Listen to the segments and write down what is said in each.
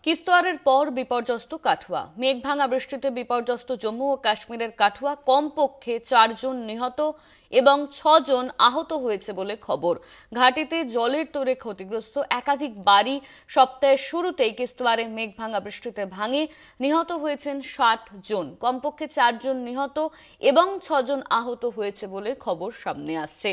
কিস্তোয়ারের পর বিপর্যস্ত কাঠুয়া। মেঘভাঙা বৃষ্টিতে বিপর্যস্ত জম্মু ও কাশ্মীরের কাঠুয়া। কমপক্ষে 4 জন নিহত এবং 6 জন আহত হয়েছে বলে খবর। ঘাটিতে জলের তোড়ে ক্ষতিগ্রস্ত একাধিক বাড়ি। সপ্তাহের শুরুতেই কিস্তোয়ারে মেঘভাঙা বৃষ্টিতে ভাঙে। নিহত হয়েছেন 60 জন। কমপক্ষে 4 জন নিহত এবং 6 জন আহত হয়েছে বলে খবর সামনে আসছে।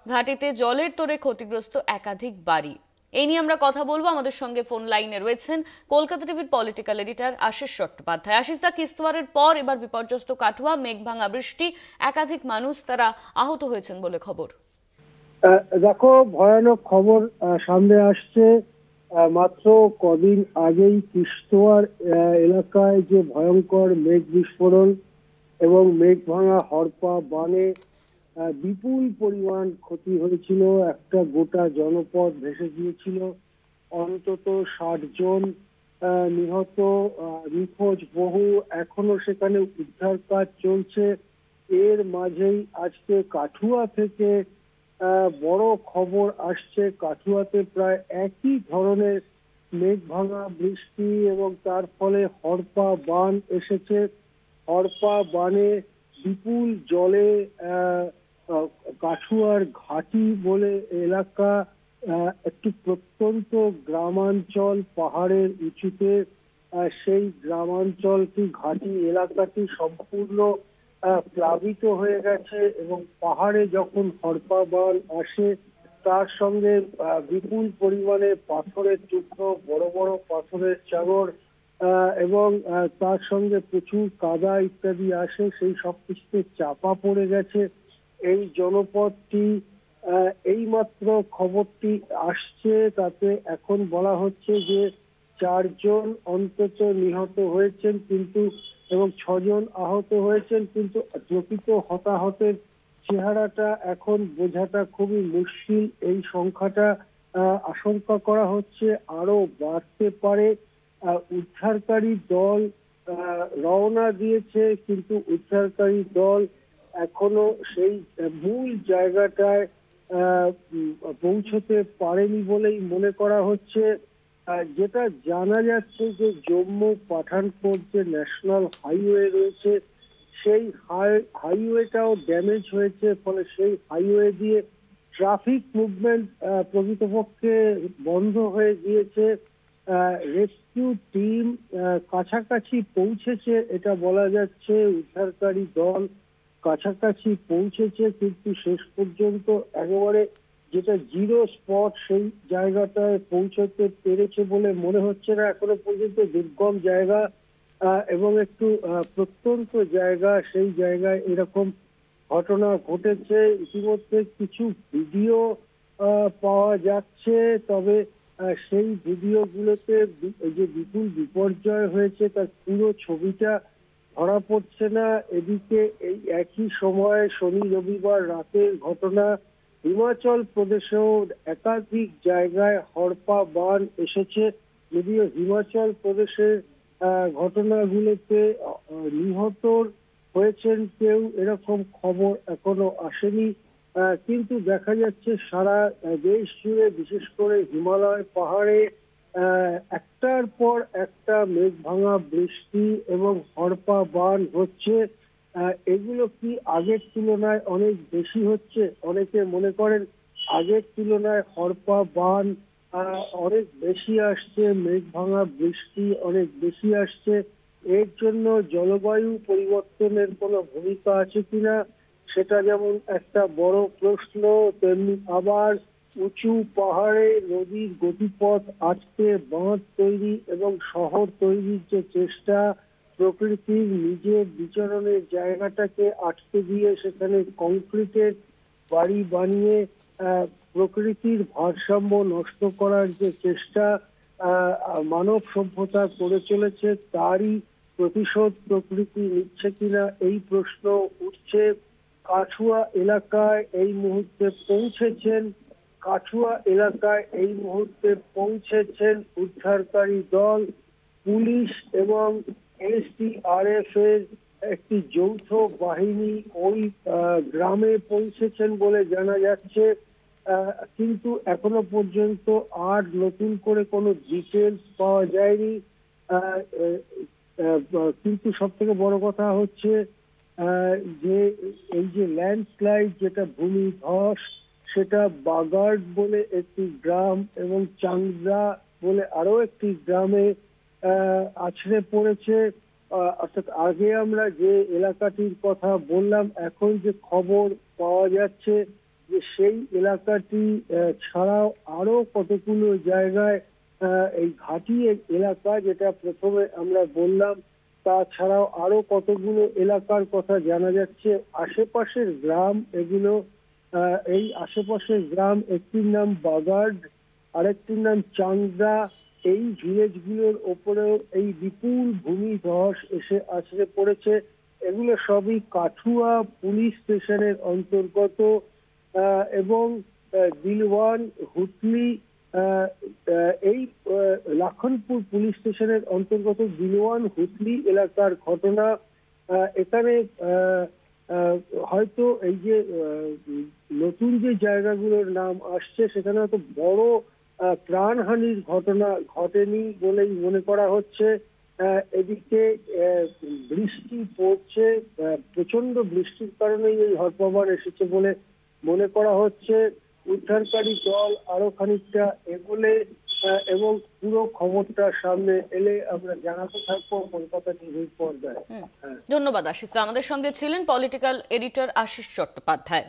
ঘাটিতে জলের তোড়ে ক্ষতিগ্রস্ত একাধিক বাড়ি। এই নিয়ে আমরা কথা বলবো। আমাদের সঙ্গে ফোন লাইনে রয়েছেন কলকাতা টিভির পলিটিক্যাল এডিটর আশিস চট্টোপাধ্যায়। আশিস দা, কিস্তোয়ারের পর এবার বিপর্যস্ত কাঠুয়া, মেঘভাঙা বৃষ্টি, একাধিক মানুষ তারা আহত হয়েছেন বলে খবর। দেখো, ভয়ানক খবর সামনে আসছে। মাত্র কদিন আগেই কিস্তোয়ার এলাকায় যে ভয়ঙ্কর মেঘ বিস্ফোরণ এবং মেঘ ভাঙা হড়পা বানে বিপুল পরিমাণ ক্ষতি হয়েছিল। একটা গোটা জনপদ ভেসে গিয়েছিল। অন্তত 60 জন নিহত, নিখোঁজ বহু, এখনো সেখানে উদ্ধার কাজ চলছে। এর মাঝেই আজকে কাঠুয়া থেকে বড় খবর আসছে। কাঠুয়াতে প্রায় একই ধরনের মেঘ ভাঙা বৃষ্টি এবং তার ফলে হড়পা বান এসেছে। হড়পা বানে বিপুল জলে কাঠুয়ার ঘাটি বলে এলাকা, একটি প্রত্যন্ত গ্রামাঞ্চল পাহাড়ের উঁচুতে। সেই গ্রামাঞ্চলটি, ঘাটি এলাকাটি সম্পূর্ণ প্লাবিত হয়ে গেছে এবং পাহাড়ে যখন হড়পা বান আসে তার সঙ্গে বিপুল পরিমাণে পাথরের টুকরো, বড় বড় পাথরের চাঙড় এবং তার সঙ্গে প্রচুর কাদা ইত্যাদি আসে, সেই সব কিছুতে চাপা পড়ে গেছে এই জনপদটি। এইমাত্র খবরটি আসছে, তাতে এখন বলা হচ্ছে যে 4 জন অন্তত নিহত হয়েছেন কিন্তু এবং 6 জন আহত হয়েছেন, কিন্তু প্রকৃত হতাহতের চেহারাটা এখন বোঝাটা খুবই মুশকিল। এই সংখ্যাটা আশঙ্কা করা হচ্ছে আরো বাড়তে পারে। উদ্ধারকারী দল রওনা দিয়েছে, কিন্তু উদ্ধারকারী দল এখনো সেই মূল জায়গাটায় পৌঁছতে পারেনি বলেই মনে করা হচ্ছে। যেটা জানা যাচ্ছে যে জম্মু পাঠানকোট যে ন্যাশনাল হাইওয়ে রয়েছে, সেই হাইওয়েটাও ড্যামেজ হয়েছে। ফলে সেই হাইওয়ে দিয়ে ট্রাফিক মুভমেন্ট প্রকৃতপক্ষে বন্ধ হয়ে গিয়েছে। রেস্কিউ টিম কাছাকাছি পৌঁছেছে, এটা বলা যাচ্ছে। উদ্ধারকারী দল কাছাকাছি পৌঁছেছে, কিন্তু শেষ পর্যন্ত একেবারে যেটা জিরো স্পট সেই জায়গাটায় পৌঁছতে পেরেছে বলে মনে হচ্ছে না এখনো পর্যন্ত। দুর্গম জায়গা এবং একটু প্রত্যন্ত জায়গা, সেই জায়গায় এরকম ঘটনা ঘটেছে। ইতিমধ্যে কিছু ভিডিও পাওয়া যাচ্ছে, তবে সেই ভিডিওগুলোতে যে বিপুল বিপর্যয় হয়েছে তার পুরো ছবিটা ধরা পড়ছে না। এদিকে এই একই সময়ে শনি রবিবার রাতের ঘটনা, হিমাচল প্রদেশেও একাধিক জায়গায় হড়পা বান এসেছে। যদিও হিমাচল প্রদেশের ঘটনাগুলোতে নিহত হয়েছেন কেউ এরকম খবর এখনো আসেনি, কিন্তু দেখা যাচ্ছে সারা দেশ জুড়ে, বিশেষ করে হিমালয় পাহাড়ে একটার পর একটা মেঘ ভাঙা বৃষ্টি এবং হড়পা বান হচ্ছে। এগুলো কি আগের তুলনায় অনেক বেশি হচ্ছে? অনেকে মনে করেন আগের তুলনায় হড়পা বান অনেক বেশি আসছে, মেঘ ভাঙা বৃষ্টি অনেক বেশি আসছে। এর জন্য জলবায়ু পরিবর্তনের কোনো ভূমিকা আছে কিনা সেটা যেমন একটা বড় প্রশ্ন, তেমনি আবার উঁচু পাহাড়ে নদীর গতিপথ আটকে বাঁধ তৈরি এবং শহর তৈরির যে চেষ্টা, প্রকৃতির নিজের বিচরণের জায়গাটাকে আটকে দিয়ে সেখানে কংক্রিটের বাড়ি বানিয়ে প্রকৃতির ভারসাম্য নষ্ট করার যে চেষ্টা মানব সভ্যতা করে চলেছে, তারই প্রতিশোধ প্রকৃতি নিচ্ছে কিনা এই প্রশ্ন উঠছে। কাঠুয়া এলাকায় এই মুহূর্তে পৌঁছেছেন উদ্ধারকারী দল, পুলিশ এবং এসডিআরএফ এর একটি যৌথ বাহিনী ওই গ্রামে পৌঁছেছেন বলে জানা যাচ্ছে। কিন্তু এখনো পর্যন্ত আর নতুন করে কোনো ডিটেলস পাওয়া যায়নি। আহ, কিন্তু সব থেকে বড় কথা হচ্ছে যে এই যে ল্যান্ডস্লাইড, যেটা ভূমিধস, সেটা বাগার্ড বলে একটি গ্রাম এবং চাংদা বলে আরো একটি গ্রামে আছড়ে পড়েছে। অর্থাৎ আগে আমরা যে এলাকাটির কথা বললাম, এখন যে খবর পাওয়া যাচ্ছে যে সেই এলাকাটি ছাড়াও আরো কতগুলো জায়গায় এই ঘাটি এলাকা, যেটা প্রথমে আমরা বললাম, তাছাড়াও আরো কতগুলো এলাকার কথা জানা যাচ্ছে। আশেপাশের গ্রাম এগুলো, এই আশেপাশের গ্রাম, একটির নাম বাগার্ড, আরেকটির নাম চাংদা। এই ভিলেজগুলোর ওপরেও এই বিপুল ভূমিধস এসে আছড়ে পড়েছে। এগুলো সবই কাঠুয়া পুলিশ স্টেশনের অন্তর্গত এবং দিলওয়ান হুতলি, এই লাখনপুর পুলিশ স্টেশনের অন্তর্গত দিলওয়ান হুতলি এলাকার ঘটনা। এখানে হয়তো এই যে নতুন যে জায়গাগুলোর নাম আসছে, সেখানে হয়তো বড় প্রাণহানির ঘটনা ঘটেনি বলেই মনে করা হচ্ছে। এদিকে বৃষ্টি পড়ছে, প্রচন্ড বৃষ্টির কারণেই এই হরপাবার এসেছে বলে মনে করা হচ্ছে। উদ্ধারকারী দল আরো খানিকটা এগোলে এবং পুরো খবরটা সামনে এলে আমরা জানাতে থাকবো কলকাতা টিভির পর্দায়। ধন্যবাদ আশিস। আমাদের সঙ্গে ছিলেন পলিটিক্যাল এডিটর আশিস চট্টোপাধ্যায়।